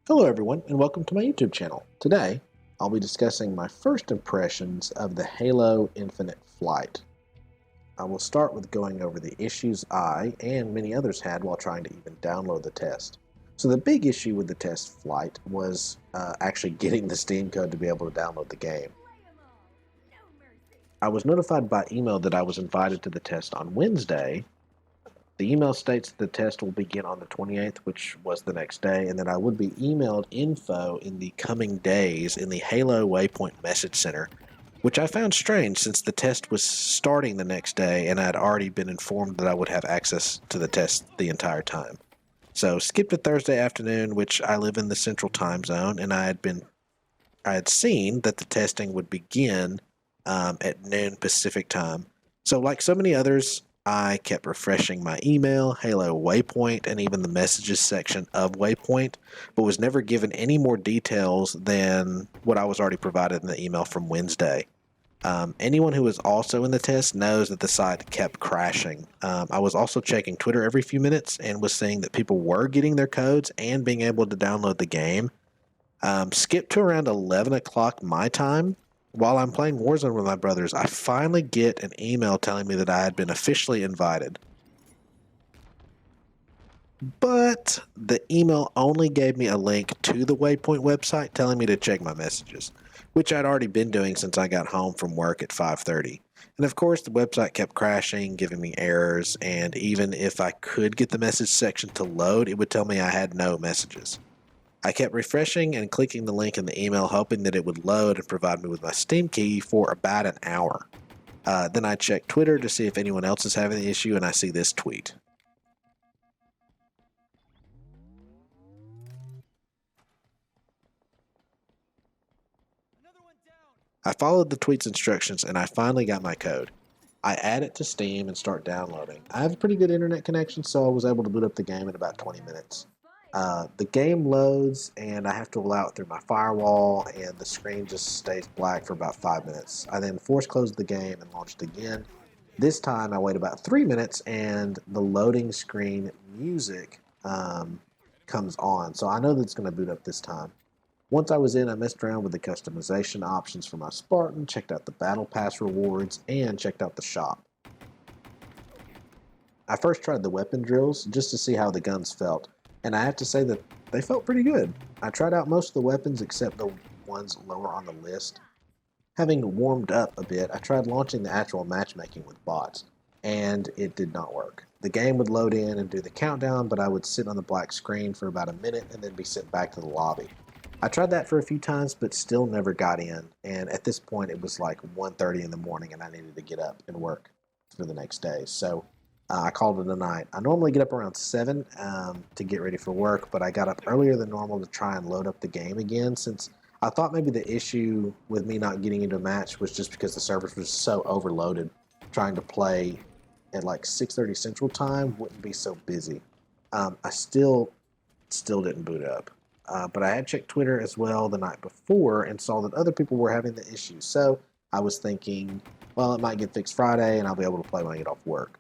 Hello everyone and welcome to my YouTube channel. Today, I'll be discussing my first impressions of the Halo Infinite Flight. I will start with going over the issues I and many others had while trying to even download the test. So the big issue with the test flight was actually getting the Steam code to be able to download the game. I was notified by email that I was invited to the test on Wednesday. The email states the test will begin on the 28th, which was the next day, and that I would be emailed info in the coming days in the Halo Waypoint Message Center, which I found strange since the test was starting the next day and I had already been informed that I would have access to the test the entire time. So skip to Thursday afternoon, which I live in the Central Time Zone, and I had seen that the testing would begin at noon Pacific Time. So like so many others, I kept refreshing my email, Halo Waypoint, and even the messages section of Waypoint, but was never given any more details than what I was already provided in the email from Wednesday. Anyone who was also in the test knows that the site kept crashing. I was also checking Twitter every few minutes and was seeing that people were getting their codes and being able to download the game. Skip to around 11 o'clock my time. While I'm playing Warzone with my brothers, I finally get an email telling me that I had been officially invited. But the email only gave me a link to the Waypoint website telling me to check my messages, which I'd already been doing since I got home from work at 5:30. And of course, the website kept crashing, giving me errors, and even if I could get the message section to load, it would tell me I had no messages. I kept refreshing and clicking the link in the email, hoping that it would load and provide me with my Steam key for about an hour. Then I checked Twitter to see if anyone else is having the issue, and I see this tweet. I followed the tweet's instructions, and I finally got my code. I add it to Steam and start downloading. I have a pretty good internet connection, so I was able to boot up the game in about 20 minutes. The game loads, and I have to allow it through my firewall, and the screen just stays black for about 5 minutes. I then force close the game and launch it again. This time, I wait about 3 minutes, and the loading screen music comes on, so I know that it's going to boot up this time. Once I was in, I messed around with the customization options for my Spartan, checked out the Battle Pass rewards, and checked out the shop. I first tried the weapon drills just to see how the guns felt, and I have to say that they felt pretty good. I tried out most of the weapons except the ones lower on the list. Having warmed up a bit, I tried launching the actual matchmaking with bots, and it did not work. The game would load in and do the countdown, but I would sit on the black screen for about a minute and then be sent back to the lobby. I tried that for a few times, but still never got in, and at this point it was like 1:30 in the morning and I needed to get up and work for the next day. So I called it a night. I normally get up around 7 to get ready for work, but I got up earlier than normal to try and load up the game again since I thought maybe the issue with me not getting into a match was just because the servers were so overloaded. Trying to play at like 6:30 Central Time wouldn't be so busy. I still didn't boot up. But I had checked Twitter as well the night before and saw that other people were having the issue. So I was thinking, well, it might get fixed Friday and I'll be able to play when I get off work.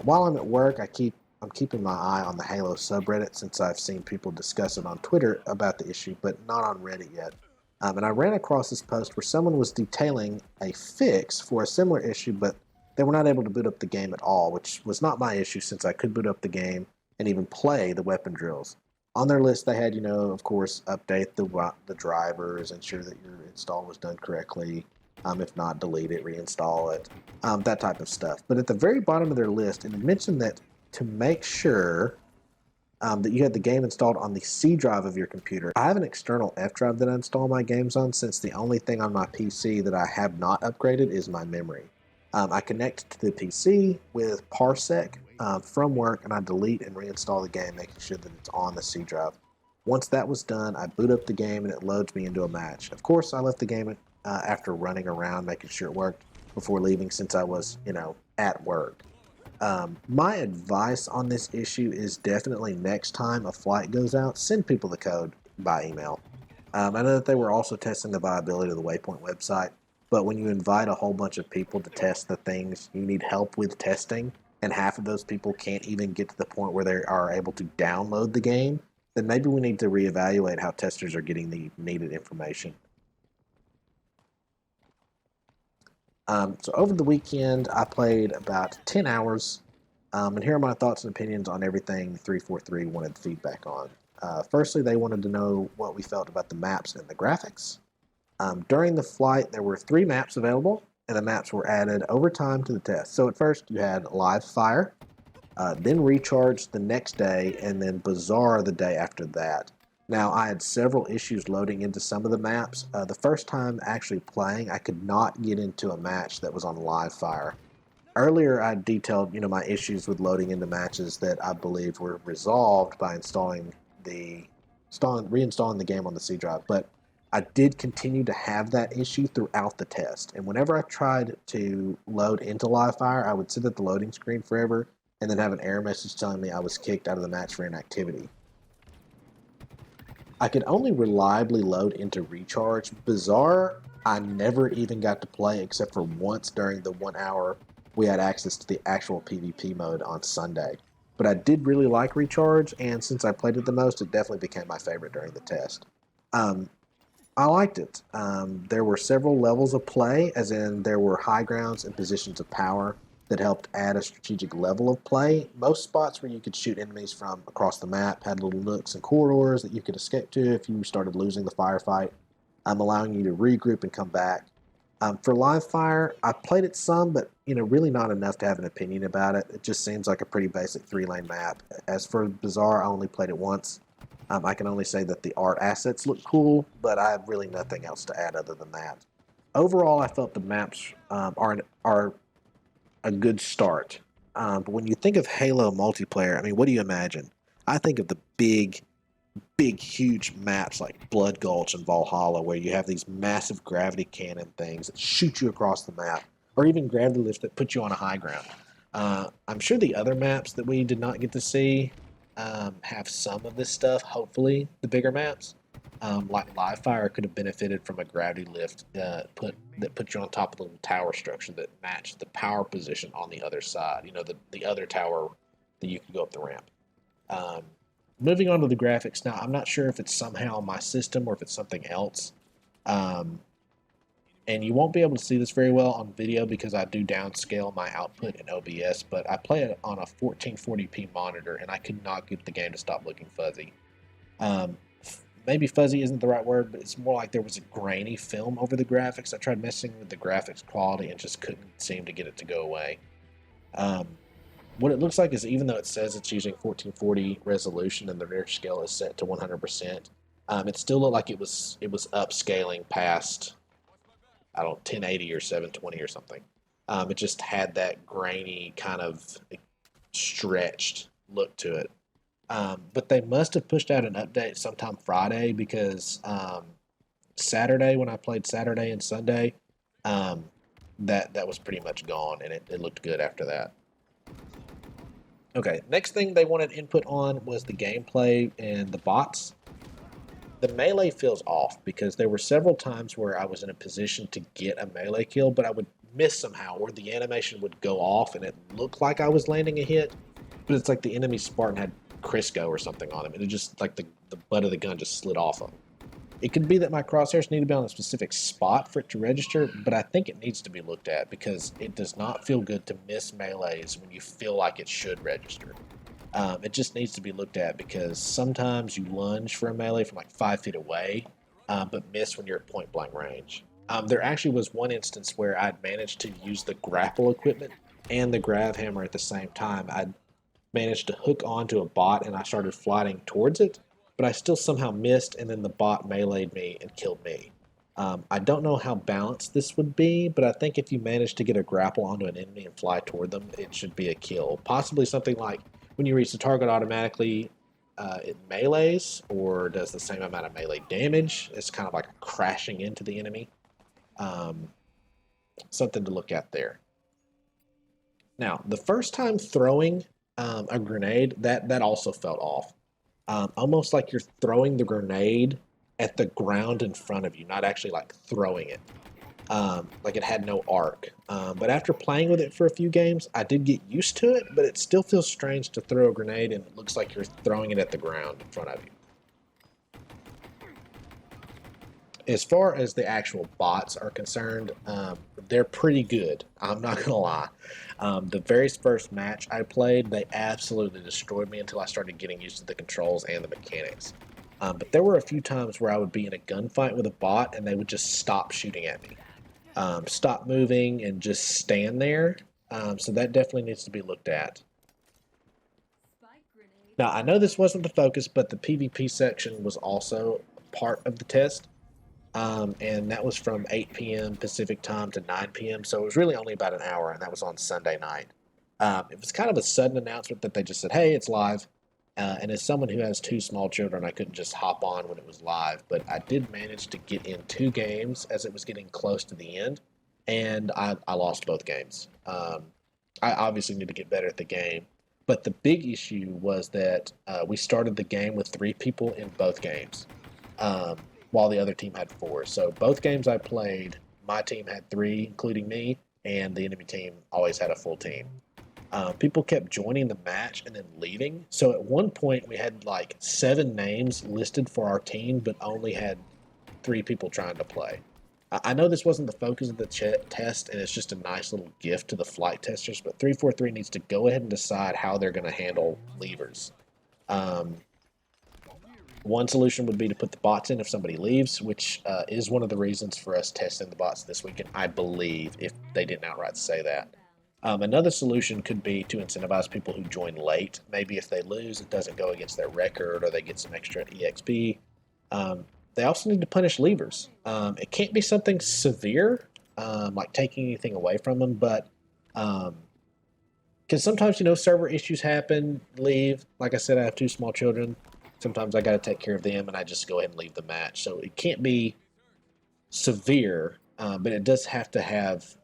While I'm at work, I'm keeping my eye on the Halo subreddit since I've seen people discuss it on Twitter about the issue, but not on Reddit yet. And I ran across this post where someone was detailing a fix for a similar issue, but they were not able to boot up the game at all, which was not my issue since I could boot up the game and even play the weapon drills. On their list, they had, of course, update the drivers, ensure that your install was done correctly. If not, delete it, reinstall it, that type of stuff. But at the very bottom of their list, and it mentioned that to make sure that you had the game installed on the C drive of your computer. I have an external F drive that I install my games on since the only thing on my PC that I have not upgraded is my memory. I connect to the PC with Parsec from work, and I delete and reinstall the game, making sure that it's on the C drive. Once that was done, I boot up the game and it loads me into a match. Of course, I left the game after running around, making sure it worked before leaving since I was, at work. My advice on this issue is definitely next time a flight goes out, send people the code by email. I know that they were also testing the viability of the Waypoint website, but when you invite a whole bunch of people to test the things you need help with testing, and half of those people can't even get to the point where they are able to download the game, then maybe we need to reevaluate how testers are getting the needed information. So over the weekend, I played about 10 hours, and here are my thoughts and opinions on everything 343 wanted feedback on. Firstly, they wanted to know what we felt about the maps and the graphics. During the flight, there were 3 maps available, and the maps were added over time to the test. So at first, you had Live Fire, then Recharge the next day, and then Bazaar the day after that. Now, I had several issues loading into some of the maps. The first time actually playing, I could not get into a match that was on Live Fire. Earlier, I detailed, my issues with loading into matches that I believe were resolved by reinstalling the game on the C drive. But I did continue to have that issue throughout the test. And whenever I tried to load into Live Fire, I would sit at the loading screen forever and then have an error message telling me I was kicked out of the match for inactivity. I could only reliably load into Recharge. Bazaar, I never even got to play except for once during the 1 hour we had access to the actual PvP mode on Sunday. But I did really like Recharge, and since I played it the most, it definitely became my favorite during the test. I liked it. There were several levels of play, as in there were high grounds and positions of power that helped add a strategic level of play. Most spots where you could shoot enemies from across the map had little nooks and corridors that you could escape to if you started losing the firefight, allowing you to regroup and come back. For Live Fire, I played it some, but really not enough to have an opinion about it. It just seems like a pretty basic 3-lane map. As for Bazaar, I only played it once. I can only say that the art assets look cool, but I have really nothing else to add other than that. Overall, I felt the maps are a good start. But when you think of Halo multiplayer, what do you imagine? I think of the big, huge maps like Blood Gulch and Valhalla, where you have these massive gravity cannon things that shoot you across the map, or even gravity lifts that put you on a high ground. I'm sure the other maps that we did not get to see have some of this stuff, hopefully, the bigger maps. Like Live Fire could have benefited from a gravity lift that put you on top of the little tower structure that matched the power position on the other side. The other tower that you could go up the ramp. Moving on to the graphics now, I'm not sure if it's somehow my system or if it's something else. And you won't be able to see this very well on video because I do downscale my output in OBS, but I play it on a 1440p monitor and I could not get the game to stop looking fuzzy. Maybe fuzzy isn't the right word, but it's more like there was a grainy film over the graphics. I tried messing with the graphics quality and just couldn't seem to get it to go away. What it looks like is, even though it says it's using 1440 resolution and the rear scale is set to 100%, it still looked like it was upscaling past, 1080 or 720 or something. It just had that grainy kind of stretched look to it. But they must have pushed out an update sometime Friday, because Saturday, when I played Saturday and Sunday, that was pretty much gone, and it looked good after that. Okay, next thing they wanted input on was the gameplay and the bots. The melee feels off because there were several times where I was in a position to get a melee kill, but I would miss somehow, or the animation would go off and it looked like I was landing a hit, but it's like the enemy Spartan had Crisco or something on him, and it just like the butt of the gun just slid off him. It could be that my crosshairs need to be on a specific spot for it to register, but I think it needs to be looked at because it does not feel good to miss melees when you feel like it should register. It just needs to be looked at because sometimes you lunge for a melee from like 5 feet away, but miss when you're at point blank range. There actually was one instance where I'd managed to use the grapple equipment and the grav hammer at the same time. I'd managed to hook onto a bot and I started flying towards it, but I still somehow missed, and then the bot meleeed me and killed me. I don't know how balanced this would be, but I think if you manage to get a grapple onto an enemy and fly toward them, it should be a kill. Possibly something like when you reach the target automatically, it melees or does the same amount of melee damage. It's kind of like crashing into the enemy. Something to look at there. Now, the first time throwing a grenade, that also felt off. Almost like you're throwing the grenade at the ground in front of you, not actually like throwing it. Like it had no arc. But after playing with it for a few games, I did get used to it, but it still feels strange to throw a grenade and it looks like you're throwing it at the ground in front of you. as far as the actual bots are concerned, they're pretty good. I'm not gonna lie. The very first match I played, they absolutely destroyed me until I started getting used to the controls and the mechanics. But there were a few times where I would be in a gunfight with a bot and they would just stop shooting at me, stop moving, and just stand there. So that definitely needs to be looked at. Now, I know this wasn't the focus, but the PvP section was also part of the test. And that was from 8 p.m. Pacific time to 9 p.m. So it was really only about an hour, and that was on Sunday night. It was kind of a sudden announcement that they just said, "Hey, it's live." And as someone who has two small children, I couldn't just hop on when it was live, but I did manage to get in 2 games as it was getting close to the end, and I lost both games. I obviously need to get better at the game, but the big issue was that we started the game with 3 people in both games. While the other team had 4. So both games I played, my team had 3, including me, and the enemy team always had a full team. People kept joining the match and then leaving. So at one point, we had like 7 names listed for our team, but only had 3 people trying to play. I know this wasn't the focus of the test, and it's just a nice little gift to the flight testers, but 343 needs to go ahead and decide how they're going to handle leavers. One solution would be to put the bots in if somebody leaves, which is one of the reasons for us testing the bots this weekend, I believe, if they didn't outright say that. Another solution could be to incentivize people who join late. Maybe if they lose, it doesn't go against their record, or they get some extra EXP. They also need to punish leavers. It can't be something severe, like taking anything away from them, but because sometimes, server issues happen, leave. Like I said, I have 2 small children. Sometimes I got to take care of them, and I just go ahead and leave the match. So it can't be severe, but it does have to have.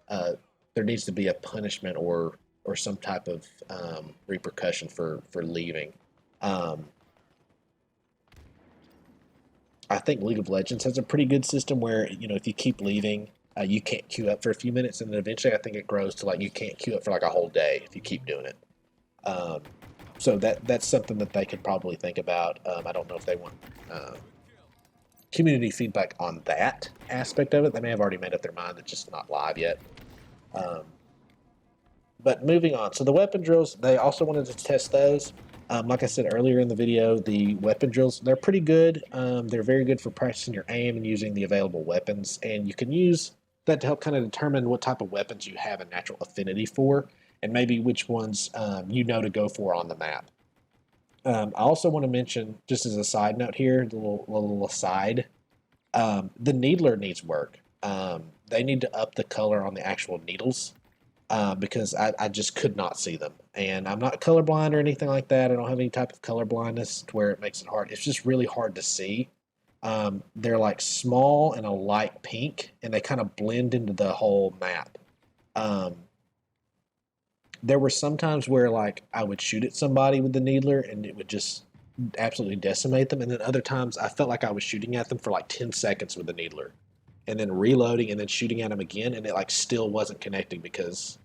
There needs to be a punishment or some type of repercussion for leaving. I think League of Legends has a pretty good system where if you keep leaving, you can't queue up for a few minutes, and then eventually I think it grows to like you can't queue up for like a whole day if you keep doing it. So that's something that they could probably think about. I don't know if they want community feedback on that aspect of it. They may have already made up their mind. It's just not live yet. But moving on. So the weapon drills, they also wanted to test those. Like I said earlier in the video, the weapon drills, they're pretty good. They're very good for practicing your aim and using the available weapons. And you can use that to help kind of determine what type of weapons you have a natural affinity for, and maybe which ones to go for on the map. I also want to mention, just as a side note here, the little aside, the needler needs work. They need to up the color on the actual needles because I just could not see them. And I'm not colorblind or anything like that. I don't have any type of color blindness to where it makes it hard. It's just really hard to see. They're like small and a light pink, and they kind of blend into the whole map. There were some times where like I would shoot at somebody with the needler and it would just absolutely decimate them, and then other times I felt like I was shooting at them for like 10 seconds with the needler and then reloading and then shooting at them again, and it like still wasn't connecting because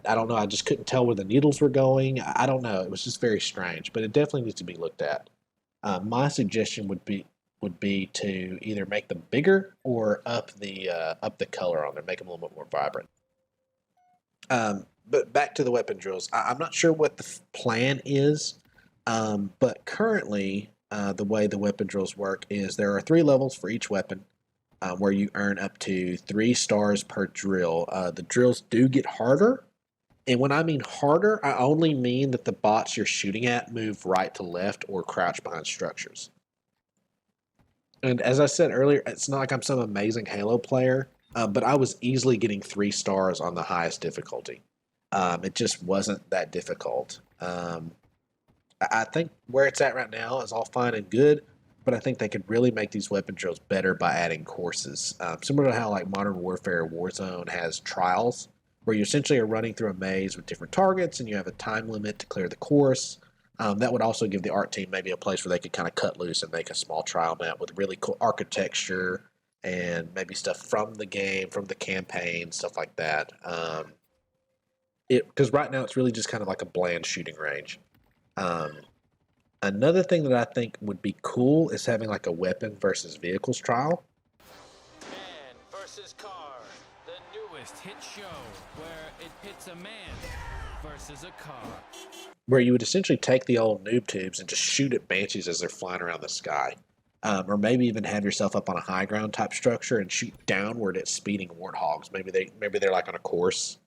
I don't know, I just couldn't tell where the needles were going. I don't know, it was just very strange, but it definitely needs to be looked at. My suggestion would be to either make them bigger or up the color on them, make them a little bit more vibrant. But back to the weapon drills. I'm not sure what the plan is, but currently the way the weapon drills work is there are 3 levels for each weapon where you earn up to 3 stars per drill. The drills do get harder, and when I mean harder, I only mean that the bots you're shooting at move right to left or crouch behind structures. And as I said earlier, it's not like I'm some amazing Halo player, but I was easily getting 3 stars on the highest difficulty. It just wasn't that difficult. I think where it's at right now is all fine and good, but I think they could really make these weapon drills better by adding courses. Similar to how like Modern Warfare Warzone has trials, where you essentially are running through a maze with different targets and you have a time limit to clear the course. That would also give the art team maybe a place where they could kind of cut loose and make a small trial map with really cool architecture and maybe stuff from the game, from the campaign, stuff like that. Because right now it's really just kind of like a bland shooting range. Another thing that I think would be cool is having like a weapon versus vehicles trial. hit show where it pits a man versus a car. where you would essentially take the old noob tubes and just shoot at banshees as they're flying around the sky. Or maybe even have yourself up on a high ground type structure and shoot downward at speeding warthogs. Maybe they're like on a course,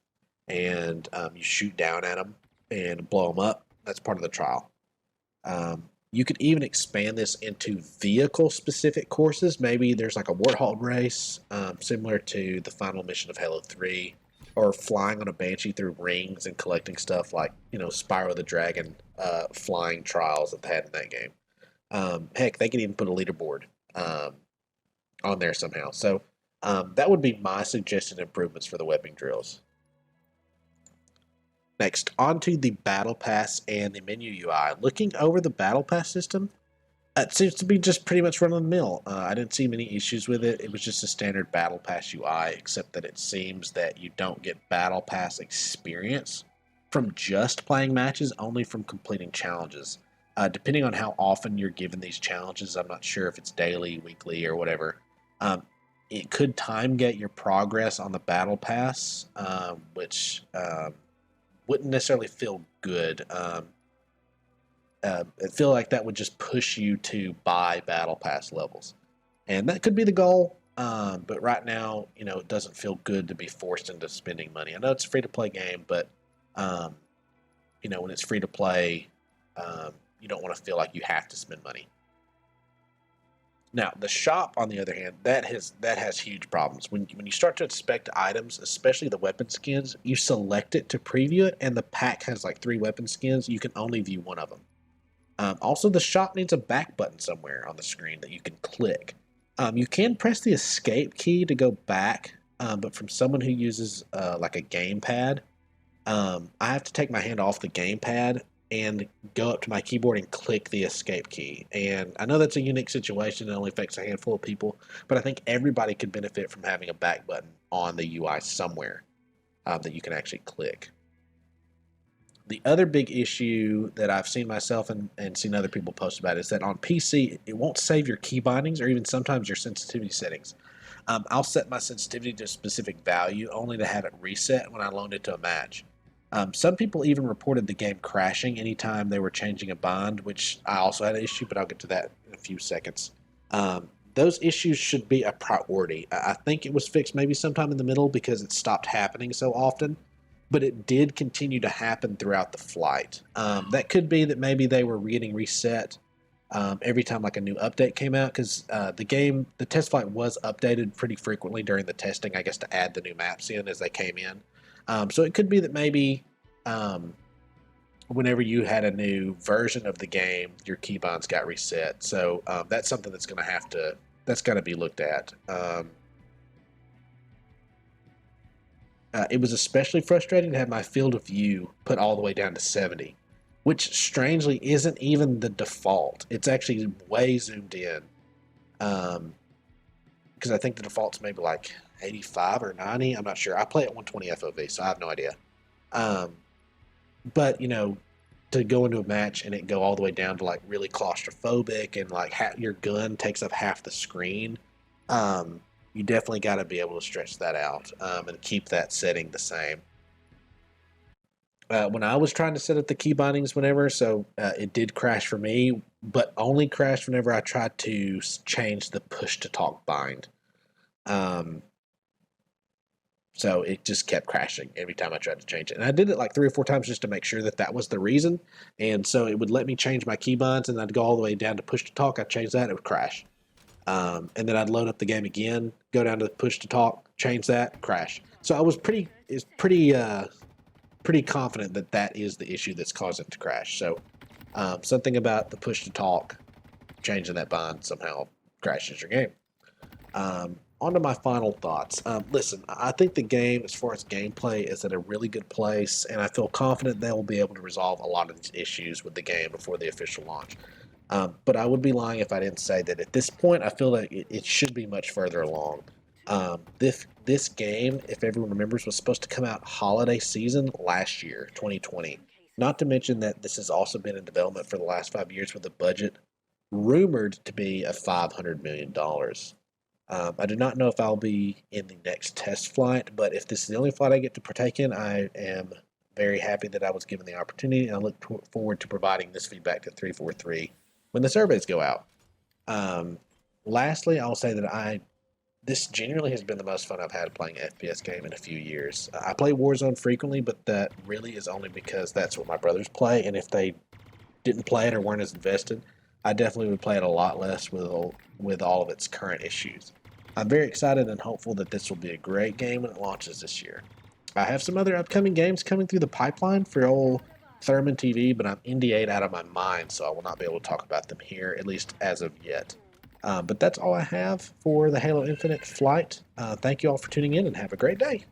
and you shoot down at them and blow them up. That's part of the trial. You could even expand this into vehicle specific courses. Maybe there's like a warthog race, similar to the final mission of Halo 3, or flying on a Banshee through rings and collecting stuff like, Spyro the Dragon flying trials that they had in that game. Heck, they could even put a leaderboard on there somehow. So that would be my suggested improvements for the weapon drills. Next, onto the Battle Pass and the menu UI. Looking over the Battle Pass system, it seems to be just pretty much run of the mill. I didn't see many issues with it. It was just a standard Battle Pass UI, except that it seems that you don't get Battle Pass experience from just playing matches, only from completing challenges. Depending on how often you're given these challenges, I'm not sure if it's daily, weekly, or whatever. It could time gate your progress on the Battle Pass, which wouldn't necessarily feel good. I feel like that would just push you to buy Battle Pass levels. And that could be the goal, but right now, it doesn't feel good to be forced into spending money. I know it's a free-to-play game, but, when it's free-to-play, you don't want to feel like you have to spend money. Now, the shop, on the other hand, that has huge problems. When you start to inspect items, especially the weapon skins, you select it to preview it, and the pack has like 3 weapon skins. You can only view one of them. Also, the shop needs a back button somewhere on the screen that you can click. You can press the escape key to go back, but from someone who uses like a gamepad, I have to take my hand off the gamepad and go up to my keyboard and click the escape key. And I know that's a unique situation. It only affects a handful of people, but I think everybody could benefit from having a back button on the UI somewhere that you can actually click. The other big issue that I've seen myself and seen other people post about is that on PC, it won't save your key bindings or even sometimes your sensitivity settings. I'll set my sensitivity to a specific value only to have it reset when I load it to a match. Some people even reported the game crashing anytime they were changing a bind, which I also had an issue, but I'll get to that in a few seconds. Those issues should be a priority. I think it was fixed maybe sometime in the middle because it stopped happening so often, but it did continue to happen throughout the flight. That could be that maybe they were getting reset every time like a new update came out, because the test flight was updated pretty frequently during the testing, I guess, to add the new maps in as they came in. So it could be that maybe whenever you had a new version of the game, your keybinds got reset. So that's something that's going to be looked at. It was especially frustrating to have my field of view put all the way down to 70, which strangely isn't even the default. It's actually way zoomed in. Because I think the default's maybe like 85 or 90. I'm not sure. I play at 120 FOV, so I have no idea. But, to go into a match and it go all the way down to like really claustrophobic and like your gun takes up half the screen, you definitely got to be able to stretch that out and keep that setting the same. When I was trying to set up the key bindings it did crash for me, but only crashed whenever I tried to change the push to talk bind. So it just kept crashing every time I tried to change it. And I did it like 3 or 4 times just to make sure that was the reason. And so it would let me change my keybinds, and I'd go all the way down to push to talk. I'd change that, it would crash. And then I'd load up the game again, go down to push to talk, change that, crash. So I was pretty confident that is the issue that's causing it to crash. So something about the push to talk, changing that bind somehow crashes your game. On to my final thoughts. Listen, I think the game, as far as gameplay, is at a really good place, and I feel confident they will be able to resolve a lot of these issues with the game before the official launch. But I would be lying if I didn't say that at this point, I feel like it should be much further along. This game, if everyone remembers, was supposed to come out holiday season last year, 2020. Not to mention that this has also been in development for the last 5 years with a budget rumored to be of $500 million. I do not know if I'll be in the next test flight, but if this is the only flight I get to partake in, I am very happy that I was given the opportunity, and I look forward to providing this feedback to 343 when the surveys go out. Lastly, I'll say that this genuinely has been the most fun I've had playing an FPS game in a few years. I play Warzone frequently, but that really is only because that's what my brothers play, and if they didn't play it or weren't as invested, I definitely would play it a lot less with all of its current issues. I'm very excited and hopeful that this will be a great game when it launches this year. I have some other upcoming games coming through the pipeline for old Thurman TV, but I'm NDA'd out of my mind, so I will not be able to talk about them here, at least as of yet. But that's all I have for the Halo Infinite flight. Thank you all for tuning in and have a great day.